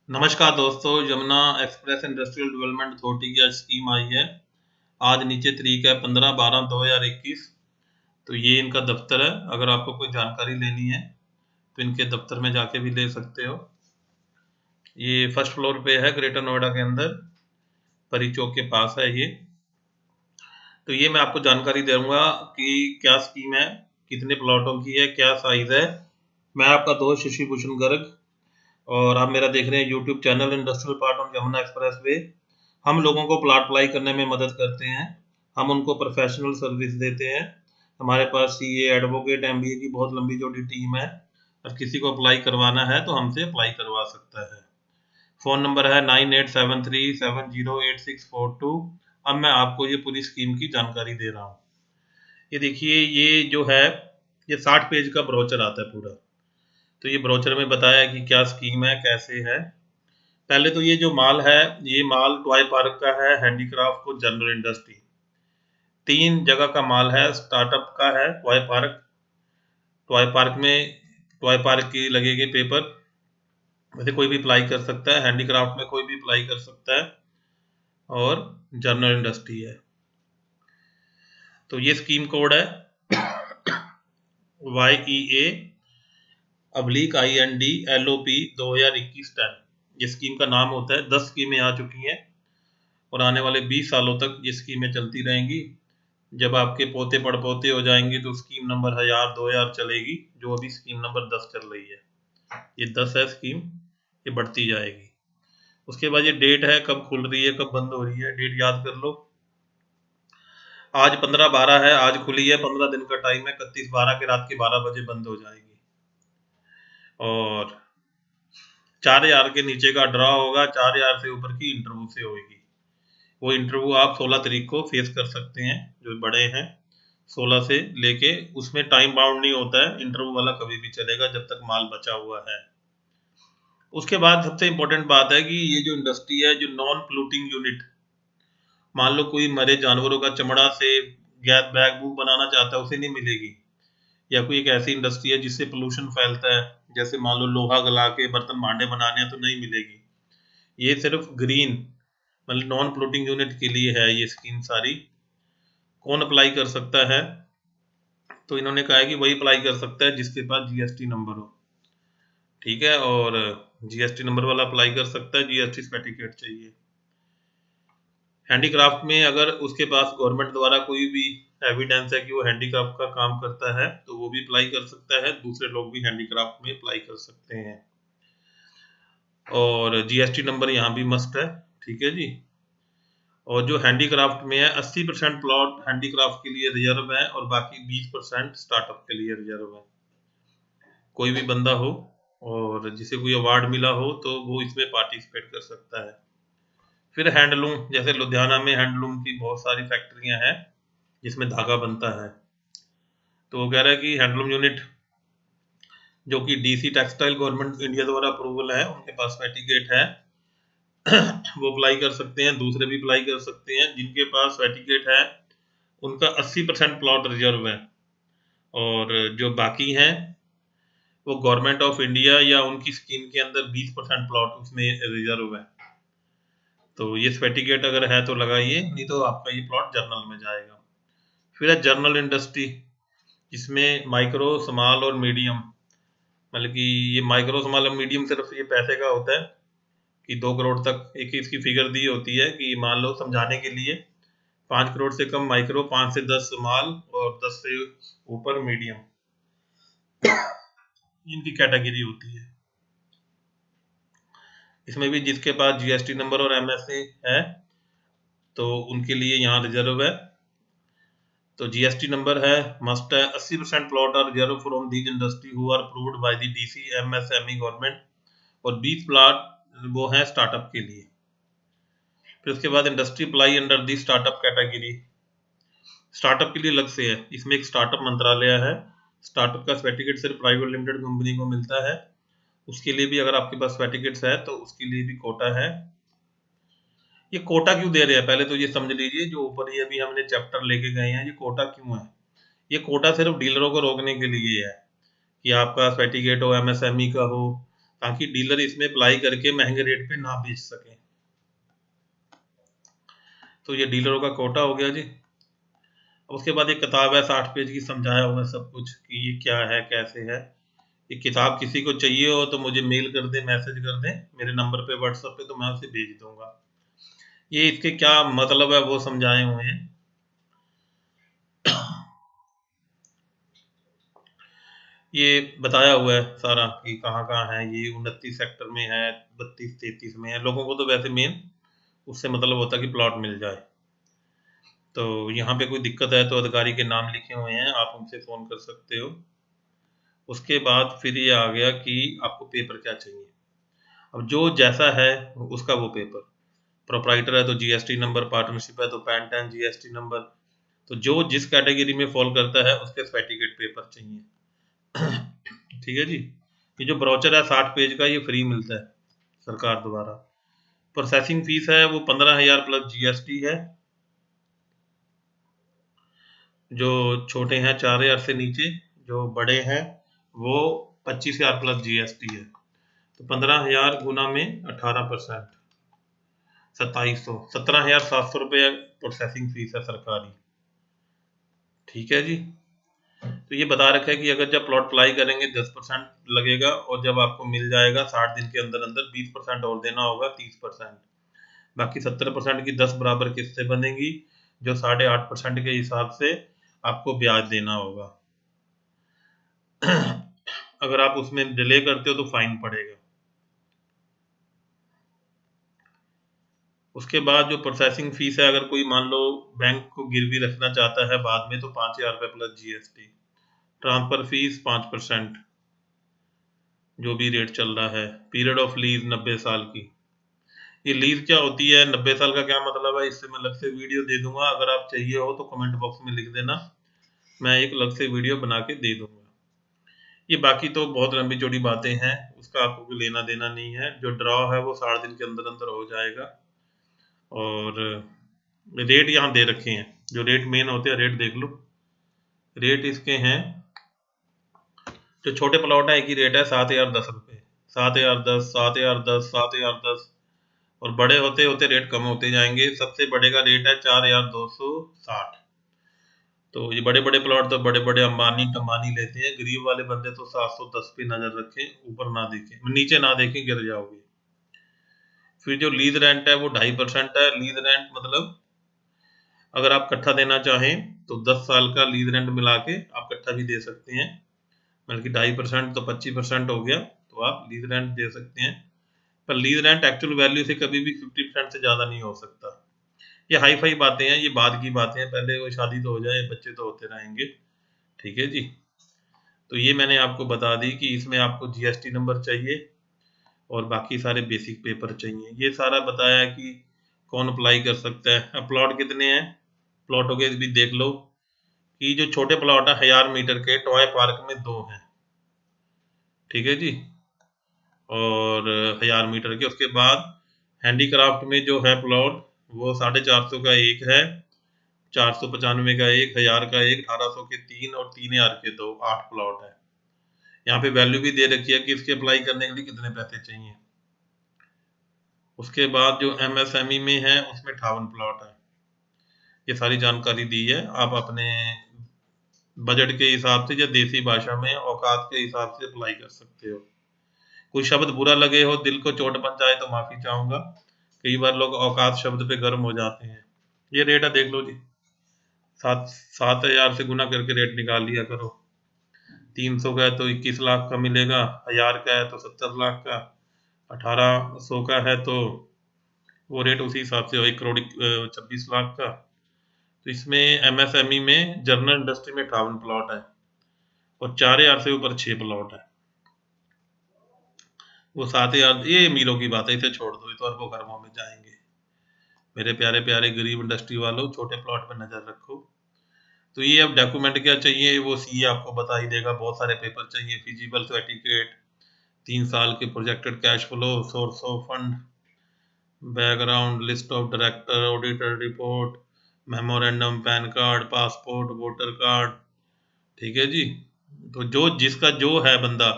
नमस्कार दोस्तों, Yamuna express industrial development authority की आज स्कीम आई है। आज नीचे तारीख है 15/12/2021। तो ये इनका दफ्तर है। अगर आपको कोई जानकारी लेनी है तो इनके दफ्तर में जाके भी ले सकते हो। ये फर्स्ट फ्लोर पे है, ग्रेटर नोएडा के अंदर, परी चौक के पास है ये। तो ये मैं आपको जानकारी दूंगा कि क्या स्कीम है, कितने प्लॉटों की है, क्या साइज है। मैं आपका दोस्त शशि भूषण गर्ग, और आप मेरा देख रहे हैं YouTube channel industrial part on Yamuna express way. हम लोगों को प्लॉट अप्लाई करने में मदद करते हैं। हम उनको प्रोफेशनल सर्विस देते हैं। हमारे पास सीए, एडवोकेट, एमबीए की बहुत लंबी चौड़ी टीम है। और किसी को अप्लाई करवाना है तो हमसे अप्लाई करवा सकता है। फ़ोन नंबर है 9873708642। अब मैं आपको ये पूरी स्कीम की जानकारी दे रहा हूँ। ये देखिए, ये जो है, ये 60 पेज का ब्रोचर आता है पूरा। तो ये ब्रोचर में बताया है कि क्या स्कीम है, कैसे है। पहले तो ये जो माल है, ये माल टॉय पार्क का है, हैंडीक्राफ्ट को जनरल इंडस्ट्री, 3 जगह का माल है। स्टार्टअप का है टॉय पार्क। टॉय पार्क में टॉय पार्क की लगेगी पेपर, वैसे कोई भी अप्लाई कर सकता है। हैंडीक्राफ्ट में कोई भी अप्लाई कर सकता है, और जनरल इंडस्ट्री है। तो ये स्कीम कोड है YEA/INDLOP 2021-10। ये स्कीम का नाम होता है। 10 स्कीमें आ चुकी हैं और आने वाले 20 सालों तक ये स्कीमें चलती रहेंगी। जब आपके पोते पड़पोते हो जाएंगे तो स्कीम नंबर 1000 2000 चलेगी, जो अभी स्कीम नंबर 10 चल रही है। ये 10 है स्कीम, ये बढ़ती जाएगी। उसके बाद ये डेट है, कब खुल रही है, कब बंद हो रही है, डेट याद कर लो। आज 15/12 है, आज खुली है, 15 दिन का टाइम है। 31/12 के रात के 12 बजे बंद हो जाएगी। और 4000 के नीचे का ड्रॉ होगा, 4000 से ऊपर की इंटरव्यू से होगी। वो इंटरव्यू आप 16 तारीख को फेस कर सकते हैं, जो बड़े हैं 16 से लेके। उसमें टाइम बाउंड नहीं होता है, इंटरव्यू वाला कभी भी चलेगा जब तक माल बचा हुआ है। उसके बाद सबसे इंपॉर्टेंट बात है कि ये जो इंडस्ट्री है, जो नॉन पोल्यूटिंग यूनिट, मान लो कोई मरे जानवरों का चमड़ा से गैस बैग बूग बनाना चाहता है, उसे नहीं मिलेगी। या कोई एक ऐसी इंडस्ट्री है जिससे पोल्यूशन फैलता है, जैसे मान लो लोहा गला के बर्तन भांडे बनाने हैं, तो नहीं मिलेगी। ये सिर्फ ग्रीन, मतलब नॉन पोल्यूटिंग यूनिट के लिए है ये स्कीम सारी। कौन अप्लाई कर सकता है? तो इन्होंने कहा है कि वही अप्लाई कर सकता है जिसके पास जीएसटी नंबर हो। ठीक है, और जीएसटी नंबर वाला अप्लाई कर सकता है, जीएसटी सर्टिफिकेट चाहिए। हैंडीक्राफ्ट में अगर उसके पास गवर्नमेंट द्वारा कोई भी एविडेंस है कि वो हैंडीक्राफ्ट का काम करता है, तो वो भी अप्लाई कर सकता है। दूसरे लोग भी हैंडीक्राफ्ट में अप्लाई कर सकते हैं। और जीएसटी नंबर यहाँ भी मस्ट है। ठीक है जी। और जो हैंडीक्राफ्ट में है, 80% प्लॉट हैंडीक्राफ्ट के लिए रिजर्व है और बाकी 20% स्टार्टअप के लिए रिजर्व है। कोई भी बंदा हो और जिसे कोई अवार्ड मिला हो तो वो इसमें पार्टिसिपेट कर सकता है। फिर हैंडलूम, जैसे लुधियाना में हैंडलूम की बहुत सारी फैक्ट्रियां हैं जिसमें धागा बनता है। तो वो कह रहा है कि हैंडलूम यूनिट जो कि डीसी टेक्सटाइल गवर्नमेंट इंडिया द्वारा अप्रूवल है, उनके पास सर्टिफिकेट है, वो अप्लाई कर सकते हैं। दूसरे भी अप्लाई कर सकते हैं। जिनके पास सर्टिफिकेट है उनका 80% प्लॉट रिजर्व है, और जो बाकी हैं वो गवर्नमेंट ऑफ इंडिया या उनकी स्कीम के अंदर 20% प्लॉट उसमें रिजर्व है। तो ये सर्टिफिकेट अगर है तो लगाइए, नहीं तो आपका ये प्लॉट जर्नल में जाएगा। फिर है जर्नल इंडस्ट्री, जिसमें माइक्रो, स्मॉल और मीडियम, मतलब कि ये माइक्रो, स्मॉल और मीडियम सिर्फ ये पैसे का होता है कि 2 करोड़ तक एक इसकी फिगर दी होती है कि मान लो समझाने के लिए 5 करोड़ से कम माइक्रो, 5 से 10 स्मॉल और 10 से ऊपर मीडियम, इनकी कैटेगरी होती है। इसमें भी जिसके पास जीएसटी नंबर और एमएसए है तो उनके लिए यहाँ रिजर्व है। तो जीएसटी नंबर है, मस्ट है। 80% plot are reserve from these industry who are approved by the DC MSME government, और 20 प्लॉट वो है स्टार्टअप के लिए। फिर उसके बाद industry apply under the startup category. Startup के लिए अलग से है, इसमें एक स्टार्टअप मंत्रालय है। स्टार्टअप का सर्टिफिकेट सिर्फ प्राइवेट लिमिटेड कंपनी को मिलता है। उसके लिए भी अगर आपके पास सर्टिफिकेट्स है तो उसके लिए भी कोटा है। ये कोटा क्यों दे रहे हैं, पहले तो ये समझ लीजिए। जो ऊपर ये अभी हमने चैप्टर लेके गए हैं, ये कोटा क्यों है? ये कोटा सिर्फ डीलरों को रोकने के लिए है कि आपका सर्टिफिकेट हो, एमएसएमई का हो, ताकि डीलर इसमें अप्लाई करके महंगे रेट पे ना बेच सकें। तो ये डीलरों का कोटा हो गया जी। उसके बाद एक किताब है 60 पेज की, समझाया हुआ है सब कुछ कि ये क्या है कैसे है। ये किताब किसी को चाहिए हो तो मुझे मेल कर दें, मैसेज कर दें मेरे नंबर पे व्हाट्सएप पे, तो मैं उसे भेज दूंगा। ये इसके क्या मतलब है वो समझाए हुए हैं। ये बताया हुआ है सारा कि कहाँ कहाँ है। ये 29 सेक्टर में है, 32-33 में है। लोगों को तो वैसे मेन उससे मतलब होता है कि प्लॉट मिल जाए। तो यहाँ पे कोई दिक्कत है तो अधिकारी के नाम लिखे हुए हैं, आप उनसे फ़ोन कर सकते हो। उसके बाद फिर ये आ गया कि आपको पेपर क्या चाहिए। अब जो जैसा है उसका वो पेपर, प्रोप्राइटर है तो जीएसटी नंबर, पार्टनरशिप है तो पैन टैन जीएसटी नंबर। तो जो जिस कैटेगरी में फॉल करता है उसके सर्टिफिकेट पेपर चाहिए। ठीक है जी। ये जो ब्रोचर है 60 पेज का, ये फ्री मिलता है सरकार द्वारा। प्रोसेसिंग फीस है वो 15,000 प्लस जीएसटी है। जो छोटे हैं 4,000 से नीचे, जो बड़े हैं वो 25,000 प्लस जीएसटी है। तो 15,000 गुना में 18%, 2700, 17,700 रुपये प्रोसेसिंग फीस है सरकारी। ठीक है जी। तो ये बता रखा है कि अगर जब प्लॉट अप्लाई करेंगे 10% लगेगा, और जब आपको मिल जाएगा 60 दिन के अंदर अंदर 20% और देना होगा, 30%। बाकी 70% की 10 बराबर किस्तें बनेंगी, जो 8.5% के हिसाब से आपको ब्याज देना होगा। अगर आप उसमें डिले करते हो तो फाइन पड़ेगा। उसके बाद जो प्रोसेसिंग फीस है, अगर कोई मान लो बैंक को गिरवी रखना चाहता है बाद में, तो 5,000 रुपये प्लस जीएसटी। ट्रांसफर फीस 5%, जो भी रेट चल रहा है। पीरियड ऑफ लीज 90 साल की। ये लीज क्या होती है, 90 साल का क्या मतलब है, इससे मैं अलग से वीडियो दे दूंगा। अगर आप चाहिए हो तो कमेंट बॉक्स में लिख देना, मैं एक अलग से वीडियो बना के दे दूंगा। ये बाकी तो बहुत लंबी चौड़ी बातें हैं, उसका आपको कोई लेना देना नहीं है। जो ड्रॉ है वो 60 दिन के अंदर अंदर हो जाएगा। और रेट यहाँ दे रखे हैं, जो रेट मेन होते हैं रेट देख लो। रेट इसके हैं, जो छोटे प्लॉट है एक ही रेट है 7,010 रुपये, 7,010, 7,010, 7,010। और बड़े होते होते रेट कम होते जाएंगे। सबसे बड़े का रेट है 4,260। तो ये बड़े बड़े प्लॉट तो बड़े बड़े अंबानी टम्बानी लेते हैं, गरीब वाले बंदे तो 710 पे नजर रखें, ऊपर ना देखें, नीचे ना देखें, गिर जाओगे। फिर जो लीज रेंट है वो 2.5% है। लीज रेंट मतलब अगर आप कट्ठा देना चाहें तो 10 साल का लीज रेंट मिला के आप कट्ठा भी दे सकते हैं। बल्कि 2.5% तो 25% हो गया, तो आप लीज रेंट दे सकते हैं। पर लीज रेंट एक्चुअल वैल्यू से कभी भी 50% से ज़्यादा नहीं हो सकता। ये हाई फाई बातें हैं, ये बाद की बातें हैं। पहले वो शादी तो हो जाए, बच्चे तो होते रहेंगे। ठीक है जी। तो ये मैंने आपको बता दी कि इसमें आपको जीएसटी नंबर चाहिए और बाकी सारे बेसिक पेपर चाहिए। ये सारा बताया है कि कौन अप्लाई कर सकता है। अब प्लॉट कितने हैं, प्लॉटों के भी देख लो कि जो छोटे प्लॉट है 1,000 मीटर के, टॉय पार्क में 2 हैं। ठीक है जी। और 1,000 मीटर के, उसके बाद हैंडीक्राफ्ट में जो है प्लॉट वो 450 का एक है, 495 का एक, 1,000 का एक, 1,800 के 3 और 3,000 के 2, 8 प्लॉट है। यहाँ पे वैल्यू भी दे रखी है कि इसके अप्लाई करने के लिए कितने पैसे चाहिए। उसके बाद जो एमएसएमई में है उसमें 58 प्लॉट है। ये सारी जानकारी दी है, आप अपने बजट के हिसाब से या देसी भाषा में औकात के हिसाब से अप्लाई कर सकते हो। कोई शब्द बुरा लगे हो, दिल को चोट पहुंचाए तो माफी चाहूंगा। कई बार लोग औकात शब्द पे गर्म हो जाते हैं। ये रेट है, देख लो जी। 7,000 से गुना करके रेट निकाल लिया करो। 300 का है तो 21 लाख का मिलेगा, 1,000 का है तो 70 लाख का, 1,800 का है तो वो रेट उसी हिसाब से 1 करोड़ 26 लाख का। तो इसमें एमएसएमई में जनरल इंडस्ट्री में 58 प्लॉट है और 4,000 से ऊपर 6 प्लॉट है। वो 7,000 ये अमीरों की बात है, इसे छोड़ दो, ये तो अरबों खरबों में जाएंगे। मेरे प्यारे प्यारे गरीब इंडस्ट्री वालों, छोटे प्लॉट पर नजर रखो। तो ये अब डॉक्यूमेंट क्या चाहिए वो सीए आपको बता ही देगा। बहुत सारे पेपर चाहिए, फिजिबल सर्टिफिकेट, 3 साल के projected cash flow, source of fund, background, list of director, auditor report, memorandum, pan card, passport, voter card. ठीक है जी। तो जो जिसका जो है बंदा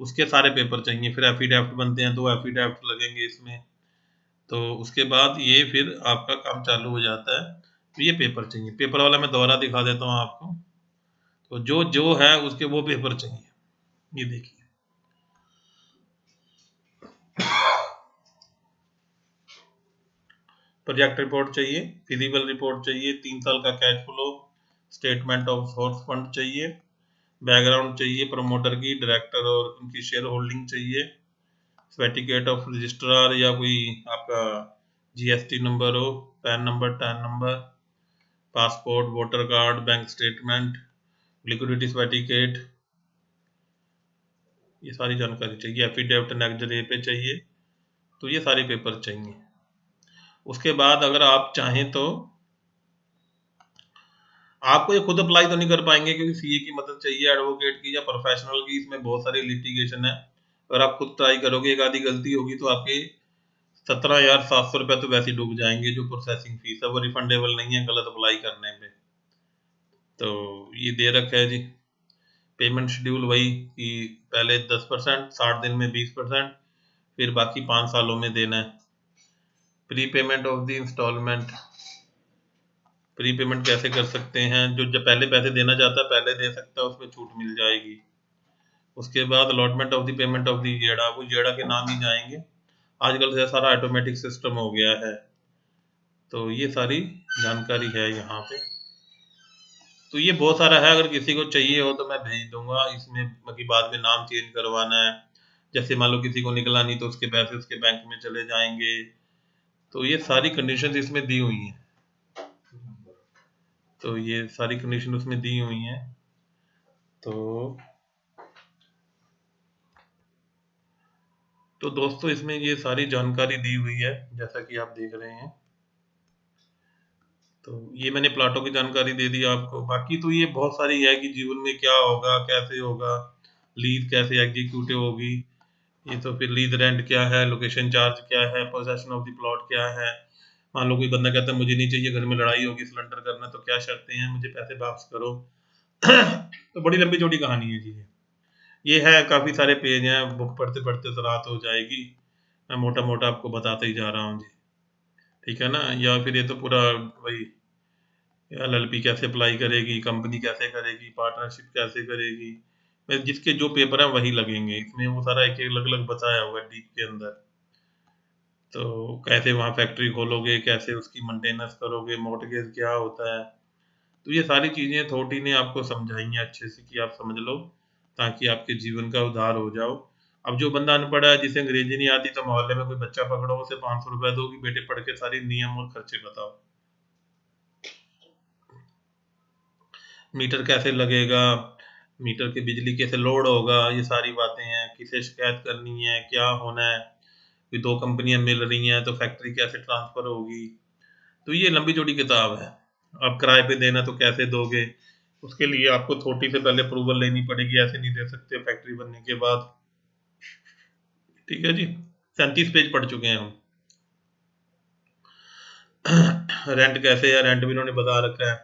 उसके सारे पेपर चाहिए, फिर एफिडेविट बनते हैं, 2 एफिडेविट लगेंगे इसमें, तो उसके बाद ये फिर आपका काम चालू हो जाता है। तो ये पेपर चाहिए, पेपर वाला मैं दोबारा दिखा देता हूँ आपको। तो जो जो है उसके वो पेपर चाहिए, ये देखिए। प्रोजेक्ट रिपोर्ट चाहिए, फिजिबल रिपोर्ट चाहिए, 3 साल का cash flow statement of source fund चाहिए, बैकग्राउंड चाहिए प्रमोटर की, डायरेक्टर और उनकी शेयर होल्डिंग चाहिए, सर्टिफिकेट ऑफ रजिस्ट्रार या कोई आपका जीएसटी नंबर हो, pan number, tan number, passport, voter card, bank statement, liquidity certificate, ये सारी जानकारी चाहिए, एफिडेविट नेक्स्ट डे पे चाहिए। तो ये सारे पेपर चाहिए। उसके बाद अगर आप चाहें तो आपको ये खुद अप्लाई तो नहीं कर पाएंगे, क्योंकि सीए की मदद चाहिए, एडवोकेट की या प्रोफेशनल की, इसमें बहुत सारी लिटिगेशन है। अगर आप खुद ट्राई करोगे, एक आधी गलती होगी तो आपके 17,700 रुपये तो वैसे ही डूब जाएंगे, जो प्रोसेसिंग फीस है वो रिफंडेबल नहीं है गलत अप्लाई करने पे। तो ये दे रखा है जी पेमेंट शेड्यूल, वही कि पहले 10%, 60 दिन में 20%, फिर बाकी 5 सालों में देना है। Prepayment of the installment, prepayment कैसे कर सकते हैं, जो जब पहले पैसे देना चाहता है पहले दे सकता है, उसमें छूट मिल जाएगी। उसके बाद allotment of the payment of the जेड़ा, वो जेड़ा के नाम ही जाएंगे, आजकल से सारा ऑटोमेटिक सिस्टम हो गया है। तो ये सारी जानकारी है यहाँ पे। तो ये बहुत सारा है, अगर किसी को चाहिए हो तो मैं भेज दूंगा इसमें, बाकी बाद में नाम चेंज करवाना है, जैसे मान लो किसी को निकला नहीं तो उसके पैसे उसके बैंक में चले जाएंगे। तो ये सारी कंडीशन इसमें दी हुई हैं, तो ये सारी कंडीशन उसमें दी हुई हैं। तो दोस्तों इसमें ये सारी जानकारी दी हुई है, जैसा कि आप देख रहे हैं। तो ये मैंने प्लाटो की जानकारी दे दी आपको, बाकी तो ये बहुत सारी है कि जीवन में क्या होगा, कैसे होगा, लीज कैसे एग्जीक्यूटिव होगी, ये तो फिर लीज रेंट क्या है, लोकेशन चार्ज क्या है, पोजेशन ऑफ द प्लॉट क्या है। मान लो कोई बंदा कहता है मुझे नहीं चाहिए, घर में लड़ाई होगी, सिलेंडर करना, तो क्या शर्तें हैं, मुझे पैसे वापस करो। तो बड़ी लंबी चौड़ी कहानी है जी। ये है, काफ़ी सारे पेज हैं, बुक पढ़ते पढ़ते तो रात हो जाएगी, मैं मोटा मोटा आपको बताते ही जा रहा हूँ जी, ठीक है ना। या फिर ये तो पूरा वही, एलएलपी कैसे अप्लाई करेगी, कंपनी कैसे करेगी, पार्टनरशिप कैसे करेगी, जिसके जो पेपर हैं वही लगेंगे इसमें, वो सारा एक एक अलग अलग बताया हुआ है डीप के अंदर। तो कैसे वहाँ फैक्ट्री खोलोगे, कैसे उसकी मेंटेनेंस करोगे, मॉर्टगेज क्या होता है, तो ये सारी चीज़ें अथॉरिटी ने आपको समझाई हैं अच्छे से कि आप समझ लो, ताकि आपके जीवन का उद्धार हो जाओ। अब जो बंदा अनपढ़ है, जिसे अंग्रेजी नहीं आती, तो मोहल्ले में कोई बच्चा पकड़ो, उसे 500 रुपए दो कि बेटे पढ़ के सारी नियम और खर्चे बताओ। मीटर कैसे लगेगा, मीटर की बिजली कैसे लोड होगा, ये सारी बातें हैं, किसे शिकायत करनी है, क्या होना है, कि 2 कंपनियां मिल रही हैं तो फैक्ट्री कैसे ट्रांसफर होगी। तो ये लंबी चौड़ी किताब है। आप किराए पे देना तो कैसे दोगे, उसके लिए आपको अथॉरिटी से पहले अप्रूवल लेनी पड़ेगी, ऐसे नहीं दे सकते फैक्ट्री बनने के बाद। ठीक है जी, 37 पेज पढ़ चुके हैं हम। रेंट कैसे है, रेंट भी इन्होंने बता रखा है,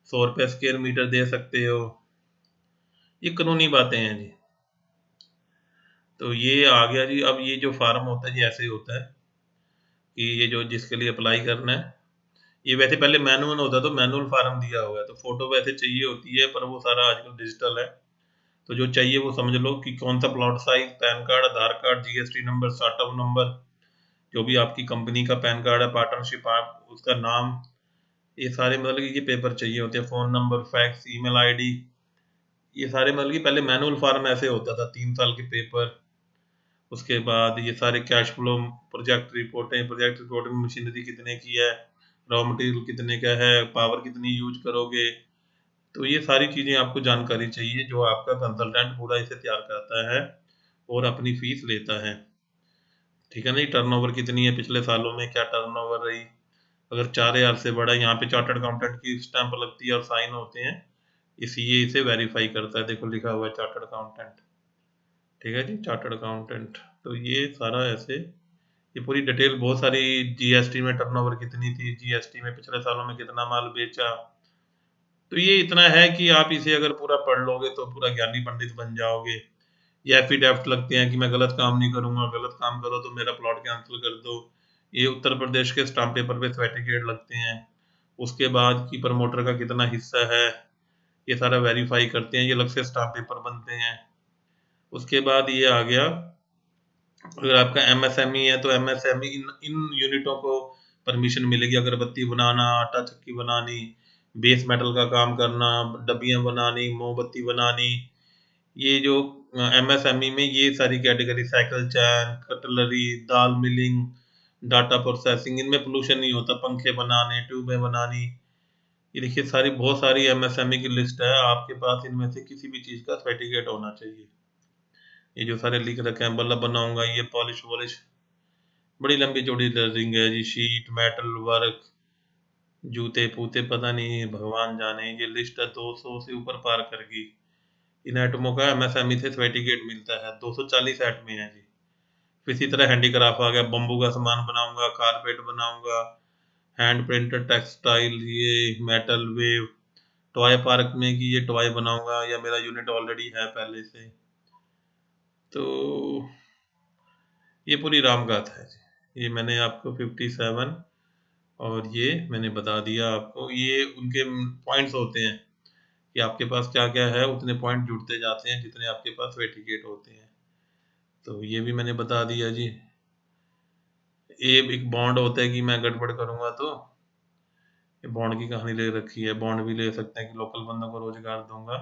100 रुपये स्क्वायर मीटर दे सकते हो, ये कानूनी बातें हैं जी। तो ये आ गया जी। अब ये जो फार्म होता है जी, ऐसे ही होता है कि ये जो जिसके लिए अप्लाई करना है, ये वैसे पहले मैनुअल होता तो मैनुअल फार्म दिया हुआ है, तो फोटो वैसे चाहिए होती है, पर वो सारा आजकल डिजिटल है। तो जो चाहिए वो समझ लो कि कौन सा plot size, pan card, Aadhaar card, GST number, startup number, जो भी आपकी कंपनी का पैन कार्ड है, पार्टनरशिप आप उसका नाम, ये सारे मतलब कि ये पेपर चाहिए होते हैं, phone number, fax, email ID, ये सारे मतलब कि पहले मैनुअल फार्म ऐसे होता था, 3 साल के पेपर। उसके बाद ये सारे कैश फ्लो, प्रोजेक्ट रिपोर्ट में मशीनरी कितने की है, रॉ मटेरियल कितने का है, पावर कितनी यूज करोगे, तो ये सारी चीज़ें आपको जानकारी चाहिए, जो आपका कंसल्टेंट पूरा इसे तैयार करता है और अपनी फीस लेता है। ठीक है ना, टर्नओवर कितनी है, पिछले सालों में क्या टर्नओवर रही, अगर 4,000 से बड़ा, यहाँ पे चार्टर्ड अकाउंटेंट की स्टैंप लगती है और साइन होते हैं, ये इसे वेरीफाई करता है, देखो लिखा हुआ है चार्टर्ड अकाउंटेंट। ठीक है जी, चार्टर्ड अकाउंटेंट। तो ये सारा ऐसे, ये पूरी डिटेल, बहुत सारी, जीएसटी में टर्नओवर कितनी थी, जीएसटी में पिछले सालों में कितना माल बेचा। तो ये इतना है कि आप इसे अगर पूरा पढ़ लोगे तो पूरा ज्ञानी पंडित बन जाओगे। या एफिडेविट लगते हैं कि मैं गलत काम नहीं करूंगा, गलत काम करो तो मेरा प्लॉट कैंसिल कर दो। ये उत्तर प्रदेश के स्टाम्प पेपर पे सर्टिफिकेट लगते हैं। उसके बाद की प्रमोटर का कितना हिस्सा है, ये सारा वेरीफाई करते हैं, ये अलग से स्टाम्प पेपर बनते हैं। उसके बाद ये आ गया, अगर आपका एमएसएमई है तो एमएसएमई इन इन यूनिटों को परमिशन मिलेगी, अगरबत्ती बनाना, आटा चक्की बनानी, बेस मेटल का काम करना, डब्बियां बनानी, मोमबत्ती बनानी। ये जो एमएसएमई में ये सारी कैटेगरी, साइकिल चैन, कटलरी, दाल मिलिंग, डाटा प्रोसेसिंग, इनमें पोल्यूशन नहीं होता। पंखे बनाने, ट्यूबें बनानी, ये देखिए सारी बहुत सारी एमएसएमई की लिस्ट है। आपके पास इनमें से किसी भी चीज़ का सर्टिफिकेट होना चाहिए। ये जो सारे लिख रखे हैं, बल्ब बनाऊंगा, ये पॉलिश वॉलिश, बड़ी लंबी चौड़ी दर्जिंग है जी। शीट मेटल वर्क, जूते पूते, पता नहीं भगवान जाने। ये लिस्ट है 200 से ऊपर पार कर गई। इन आइटमों का एमएसएमई से सर्टिफिकेट मिलता है, 240 आइटमें हैं जी। फिर इसी तरह हैंडीक्राफ्ट आ गया, बम्बू का सामान बनाऊंगा, कारपेट बनाऊंगा, हैंड प्रिंटेड टेक्सटाइल, ये मेटल वेव, टॉय पार्क में कि ये टॉय बनाऊंगा, या मेरा यूनिट ऑलरेडी है पहले से। तो ये पूरी राम गाथा है जी। ये मैंने आपको 57 और ये मैंने बता दिया आपको। ये उनके पॉइंट्स होते हैं कि आपके पास क्या क्या है, उतने पॉइंट जुड़ते जाते हैं जितने आपके पास सर्टिफिकेट होते हैं। तो ये भी मैंने बता दिया जी। ये एक बॉन्ड होता है कि मैं गड़बड़ करूंगा तो ये बॉन्ड की कहानी ले रखी है। बॉन्ड भी ले सकते हैं कि लोकल बंदों को रोजगार दूंगा।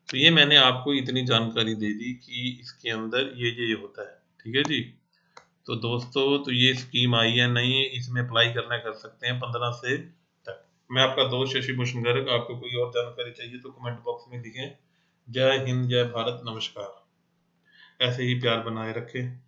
तो ये मैंने आपको इतनी जानकारी दे दी कि इसके अंदर ये होता है। ठीक है जी। तो दोस्तों, तो ये स्कीम आई है नई, इसमें अप्लाई करना कर सकते हैं 15 से तक। मैं आपका दोस्त शशि भूषण गर्ग। आपको कोई और जानकारी चाहिए तो कमेंट बॉक्स में लिखें। जय हिंद, जय भारत, नमस्कार। ऐसे ही प्यार बनाए रखें।